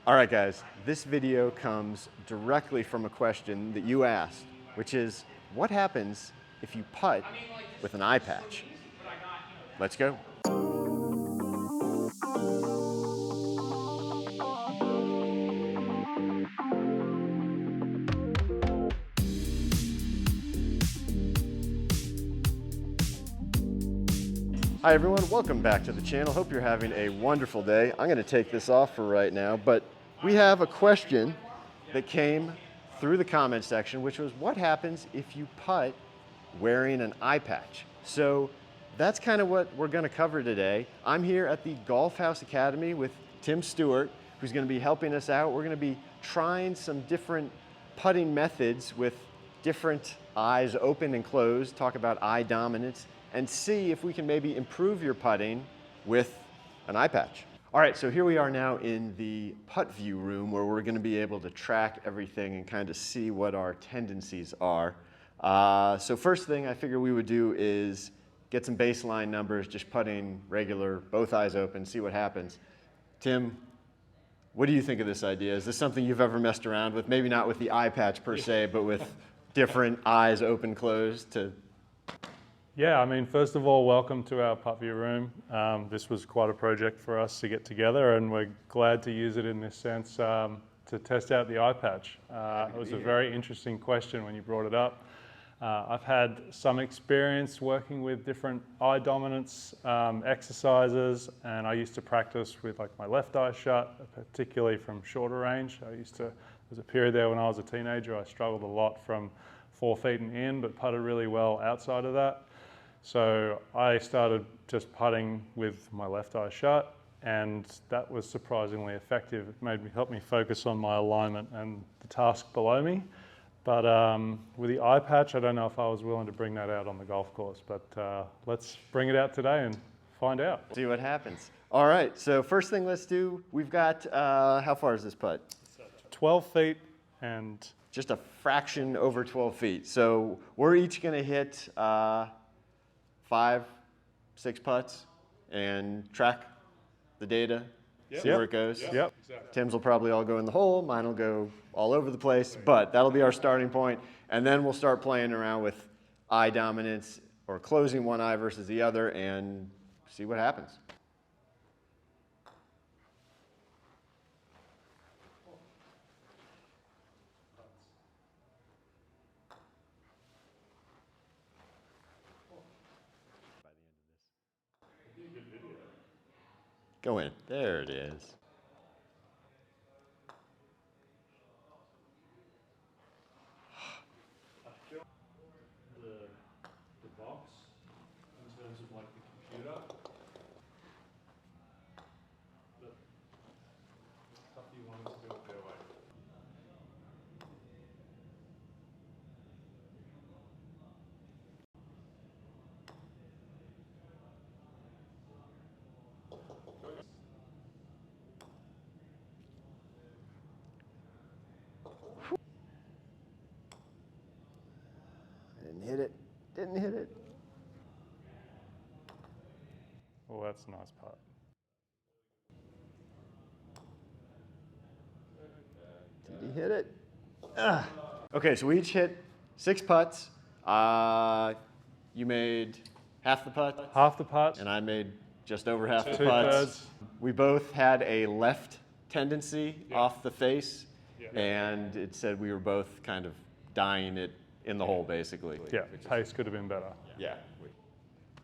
All right, guys, this video comes directly from a question that you asked, which is, what happens if you putt with an eye patch? Let's go. Hi everyone, welcome back to the channel. Hope you're having a wonderful day. I'm gonna take this off for right now, but we have a question that came through the comment section, which was, what happens if you putt wearing an eye patch? So that's kind of what we're gonna cover today. I'm here at the Golf House Academy with Tim Stewart, who's gonna be helping us out. We're gonna be trying some different putting methods with different eyes open and closed, talk about eye dominance, and see if we can maybe improve your putting with an eye patch. All right, so here we are now in the putt view room where we're gonna be able to track everything and kind of see what our tendencies are. So first thing I figure we would do is get some baseline numbers, just putting regular, both eyes open, see what happens. Tim, what do you think of this idea? Is this something you've ever messed around with? Maybe not with the eye patch per se, but with different eyes open, closed to... Yeah, I mean, first of all, welcome to our putt view room. This was quite a project for us to get together, and we're glad to use it in this sense to test out the eye patch. It was a very interesting question when you brought it up. I've had some experience working with different eye dominance exercises, and I used to practice with like my left eye shut, particularly from shorter range. There was a period there when I was a teenager, I struggled a lot from 4 feet and in, but putted really well outside of that. So I started just putting with my left eye shut, and that was surprisingly effective. It helped me focus on my alignment and the task below me. But with the eye patch, I don't know if I was willing to bring that out on the golf course, but let's bring it out today and find out. See what happens. All right, so first thing let's do, we've got, how far is this putt? 12 feet and... just a fraction over 12 feet. So we're each gonna hit 5, 6 putts and track the data, see where it goes. Yep. Tim's will probably all go in the hole, mine will go all over the place, but that'll be our starting point. And then we'll start playing around with eye dominance or closing one eye versus the other and see what happens. Go in. There it is. The box in terms of like the computer. But stuff you wanted to do it their way. Didn't hit it. Didn't hit it. Well, that's a nice putt. Did he hit it? Ugh. Okay, so we each hit 6 putts. You made half the putt. Half the putt. And I made just over half the 2 putts. thirds. We both had a left tendency off the face, Yeah. and it said we were both kind of dying it in the hole, basically. Yeah, pace could have been better. Yeah.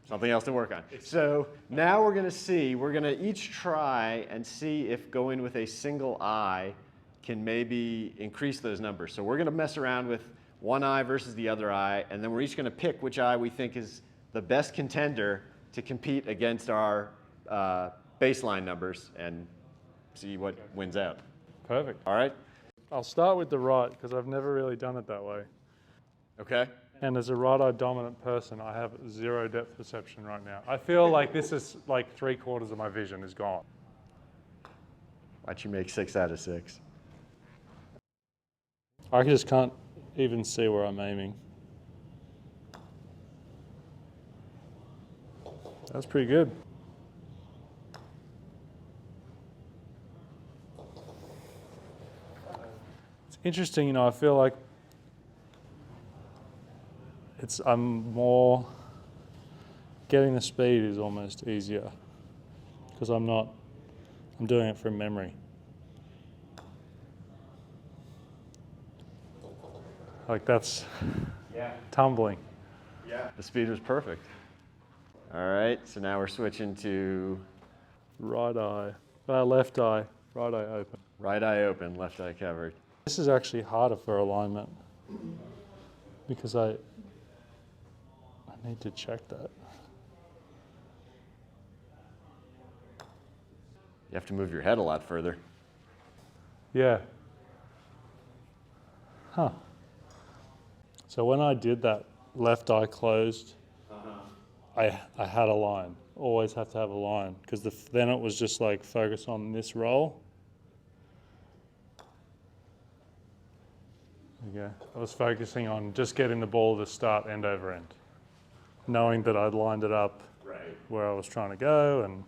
Something else to work on. So now we're gonna each try and see if going with a single eye can maybe increase those numbers. So we're gonna mess around with one eye versus the other eye, and then we're each gonna pick which eye we think is the best contender to compete against our baseline numbers and see what wins out. Perfect. All right? I'll start with the right because I've never really done it that way. Okay. And as a right-eye dominant person, I have 0 depth perception right now. I feel like this is like 3/4 of my vision is gone. Why'd you make 6 out of 6? I just can't even see where I'm aiming. That's pretty good. interesting, you know, I feel like I'm more, getting the speed is almost easier because I'm doing it from memory. Like that's tumbling. Yeah. The speed was perfect. All right, so now we're switching to Right eye, left eye, right eye open. right eye open, left eye covered. This is actually harder for alignment because I need to check that. You have to move your head a lot further. Yeah. Huh. So when I did that left eye closed, I had a line. Always have to have a line because then it was just like focus on this roll. Yeah, I was focusing on just getting the ball to start end over end, knowing that I'd lined it up where I was trying to go. And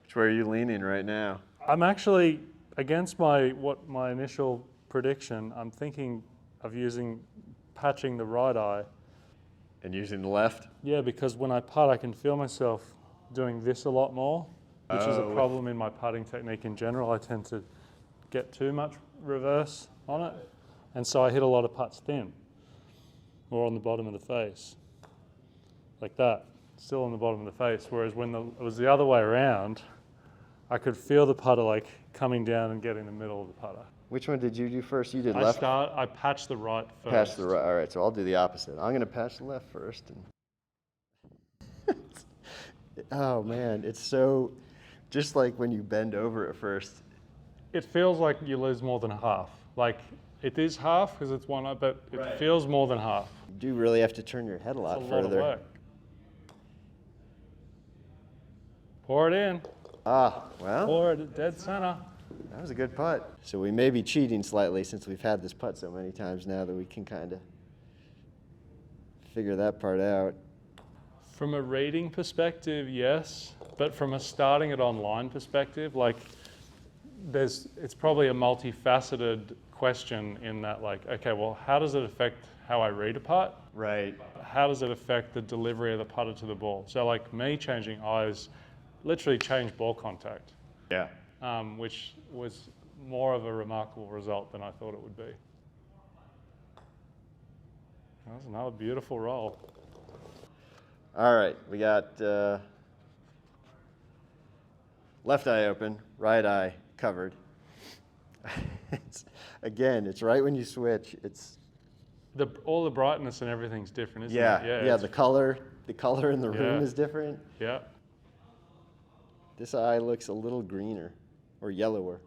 Which way are you leaning right now? I'm actually against my initial prediction. I'm thinking of patching the right eye. And using the left? Yeah, because when I putt, I can feel myself doing this a lot more, which is a problem in my putting technique in general. I tend to get too much reverse on it, and so I hit a lot of putts thin, or on the bottom of the face, like that, still on the bottom of the face. Whereas when it was the other way around, I could feel the putter like coming down and getting the middle of the putter. Which one did you do first? You did left? I patched the right first. Patch the right. All right, so I'll do the opposite. I'm going to patch the left first. And oh, man, it's so, just like when you bend over at first. It feels like you lose more than half. Like it is half because it's one eye, but it feels more than half. You do really have to turn your head a lot further. Lot of work. Pour it in. Ah, well. Pour it dead center. That was a good putt. So we may be cheating slightly since we've had this putt so many times now that we can kind of figure that part out. From a rating perspective, yes, but from a starting it online perspective, like it's probably a multifaceted question in that, like, okay, well, how does it affect how I read a putt? Right. How does it affect the delivery of the putter to the ball? So like me changing eyes literally changed ball contact. Yeah. Which was more of a remarkable result than I thought it would be. That was another beautiful roll. All right, we got left eye open, right eye covered. It's right when you switch. It's all the brightness and everything's different, isn't it? Yeah. The color in the room is different. Yeah. This eye looks a little greener or yellower.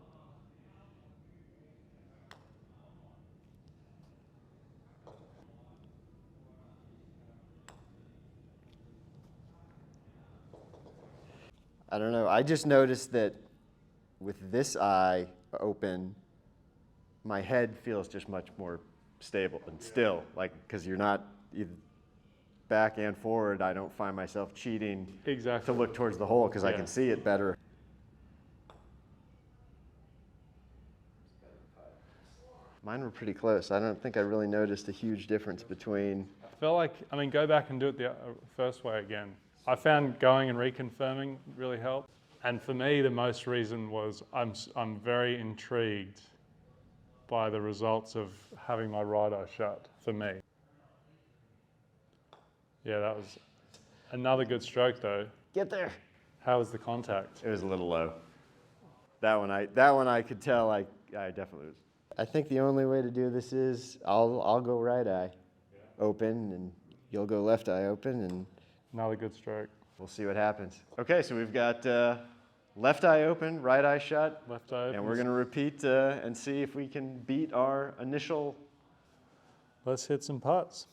I don't know. I just noticed that with this eye open, my head feels just much more stable and still, like, because you're not either back and forward. I don't find myself cheating to look towards the hole because I can see it better. Mine were pretty close. I don't think I really noticed a huge difference between. I felt like, go back and do it the first way again. I found going and reconfirming really helped. And for me, the most reason was I'm very intrigued by the results of having my right eye shut for me. Yeah, that was another good stroke though. Get there. How was the contact? It was a little low. That one I could tell I definitely was. I think the only way to do this is I'll go right eye open and you'll go left eye open and another good stroke. We'll see what happens. Okay, so we've got left eye open, right eye shut. Left eye open. And we're going to repeat and see if we can beat our initial. Let's hit some putts.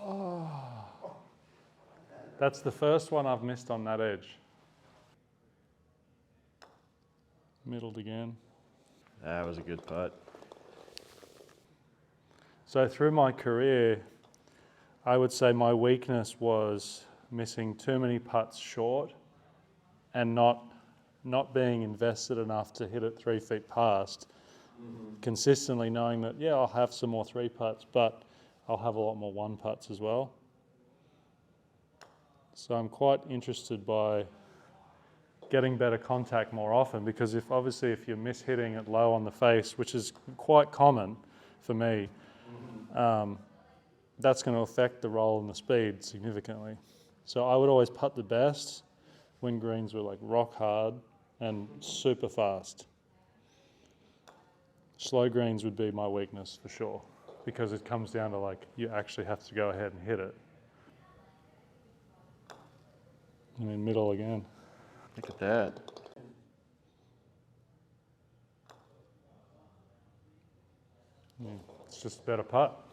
Oh. That's the first one I've missed on that edge. Middled again. That was a good putt. So through my career, I would say my weakness was missing too many putts short and not being invested enough to hit it 3 feet past. Consistently knowing that, yeah, I'll have some more 3 putts, but I'll have a lot more 1 putts as well. So I'm quite interested by getting better contact more often, because if you're mishitting it low on the face, which is quite common for me, that's going to affect the roll and the speed significantly. So I would always putt the best when greens were like rock hard and super fast. Slow greens would be my weakness for sure, because it comes down to like, you actually have to go ahead and hit it. And in middle again. Look at that. It's just a better putt.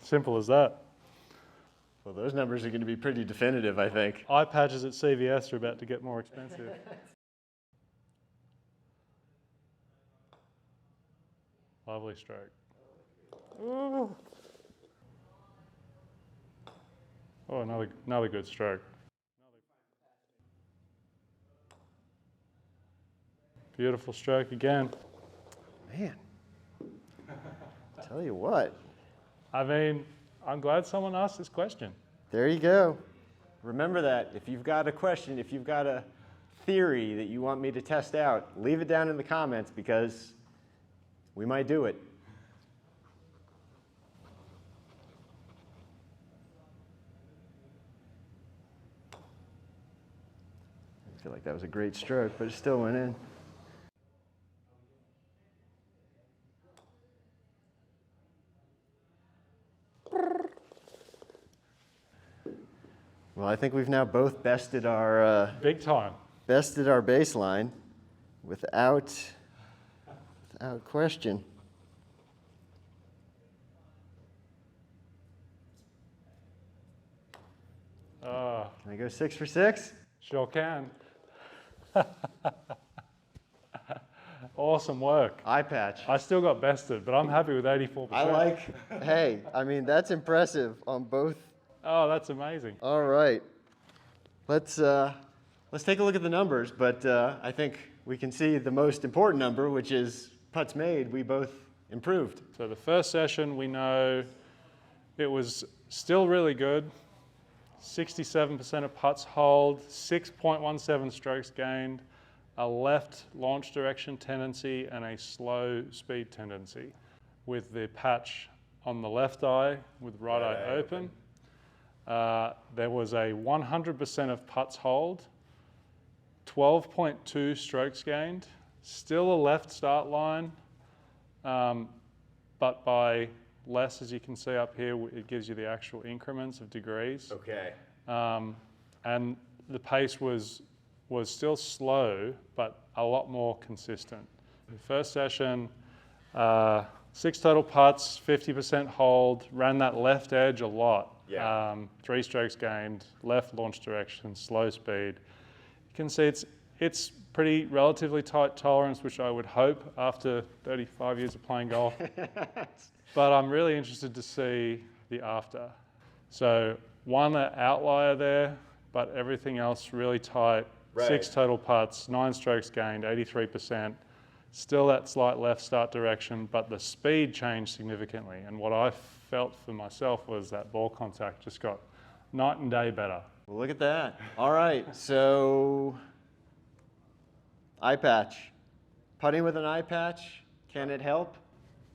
Simple as that. Well, those numbers are going to be pretty definitive, I think. Eye patches at CVS are about to get more expensive. Lovely stroke. Ooh. Oh, another good stroke. Beautiful stroke again. Man, tell you what. I mean, I'm glad someone asked this question. There you go. Remember that. If you've got a question, if you've got a theory that you want me to test out, leave it down in the comments, because we might do it. I feel like that was a great stroke, but it still went in. Well, I think we've now both bested our Big time. baseline without question. Can I go 6 for 6? Sure can. Awesome work. Eye patch. I still got bested, but I'm happy with 84%. I like, hey, I mean, that's impressive on both. Oh, that's amazing. All right. Let's take a look at the numbers, but I think we can see the most important number, which is putts made. We both improved. So the first session, we know it was still really good. 67% of putts hold, 6.17 strokes gained, a left launch direction tendency and a slow speed tendency, with the patch on the left eye with right eye open. There was a 100% of putts hold, 12.2 strokes gained, still a left start line, but by less, as you can see up here, it gives you the actual increments of degrees. Okay. And the pace was still slow, but a lot more consistent. The first session, 6 total putts, 50% hold, ran that left edge a lot. Yeah. 3 strokes gained, left launch direction, slow speed. You can see it's pretty relatively tight tolerance, which I would hope after 35 years of playing golf. But I'm really interested to see the after. So one outlier there, but everything else really tight. Right. 6 total putts, 9 strokes gained, 83%. Still that slight left start direction, but the speed changed significantly. And what I felt for myself was that ball contact just got night and day better. Well, look at that. All right, so eye patch. Putting with an eye patch, can it help?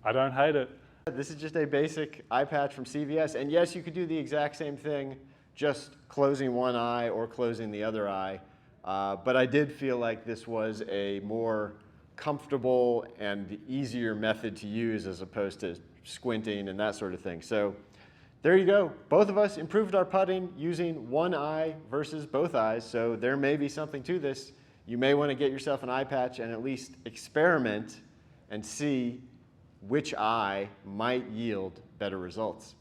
I don't hate it. This is just a basic eye patch from CVS. And yes, you could do the exact same thing, just closing one eye or closing the other eye. But I did feel like this was a more comfortable and easier method to use as opposed to squinting and that sort of thing. So there you go. Both of us improved our putting using one eye versus both eyes. So there may be something to this. You may want to get yourself an eye patch and at least experiment and see which eye might yield better results.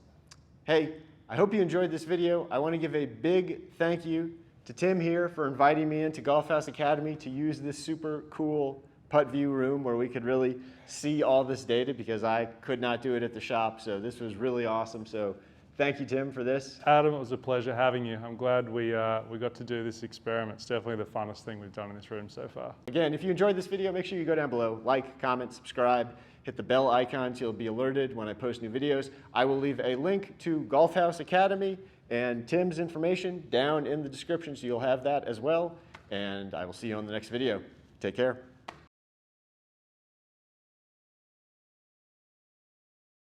Hey, I hope you enjoyed this video. I want to give a big thank you to Tim here for inviting me into Golf House Academy to use this super cool putt view room where we could really see all this data, because I could not do it at the shop. So this was really awesome. So thank you, Tim, for this. Adam, it was a pleasure having you. I'm glad we got to do this experiment. It's definitely the funnest thing we've done in this room so far. Again, if you enjoyed this video, make sure you go down below, like, comment, subscribe, hit the bell icon so you'll be alerted when I post new videos. I will leave a link to Golf House Academy and Tim's information down in the description, so you'll have that as well. And I will see you on the next video. Take care.